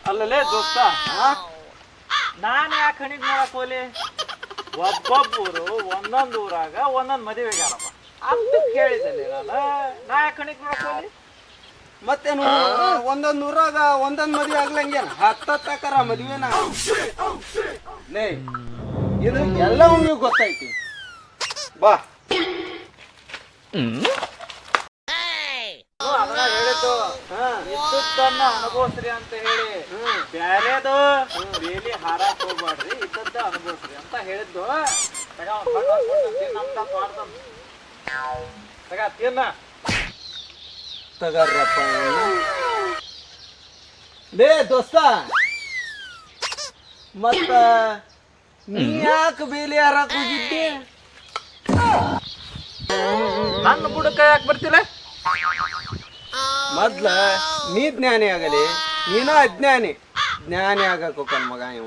ಅಲ್ಲಲೇ ದೋಸ್ತ, ನಾನು ಯಾಕೆ ಹಣಿಗ್ ನೋಡಕ್ ಹೋಲಿ? ಒಬ್ಬೊಬ್ಬರು ಒಂದೊಂದು ಊರಾಗ ಒಂದೊಂದು ಮದುವೆಗಾರಪ್ಪ. ಅದು ಕೇಳಿದಲ್ಲಿ ನಾ ಯಾಕೆ ಹಣಿಗ್ ನೋಡಕ್ ಹೋಲಿ? ಮತ್ತೇನು ಒಂದೊಂದು ಊರಾಗ ಒಂದೊಂದು ಮದ್ವೆ ಆಗ್ಲಂಗೇನ? ಹತ್ತಕ್ಕರ ಮದ್ವೆನ ಲೇ, ಇದು ಎಲ್ಲವೂ ನೀವು ಗೊತ್ತೈತಿ. ಬಾ ಅದನ್ನ ಹೇಳಿದ್ದು ಇದ್ದದ್ದನ್ನ ಅನುಭವಿಸ್ರಿ ಅಂತ ಹೇಳಿ, ಬ್ಯಾರೇದು ಬೇಲಿ ಹಾರಾಕ್ ಹೋಗ್ಬಾಡ್ರಿ, ಇದ್ದದ್ದ ಅನುಭವಿಸ್ರಿ ಅಂತ ಹೇಳಿದ್ದು. ತಿನ್ನ ತಗರ್ರಪ್ಪ. ಲೇ ದೋಸ್ತ, ಮತ್ತ ನೀ ಯಾಕೆ ಬೇಲಿ ಹಾರಾಕ್ ಹೋಗಿದ್ದಿ? ನನ್ನ ಬುಡಕ ಯಾಕೆ ಬರ್ತಿಲ್ಲ? ಮೊದ್ಲ ನೀ ಜ್ಞಾನಿ ಆಗಲಿ, ನೀನ ಅಜ್ಞಾನಿ. ಜ್ಞಾನಿ ಆಗಕ್ ಹೋಗ್ತಾನ ಮಗ ಇವ.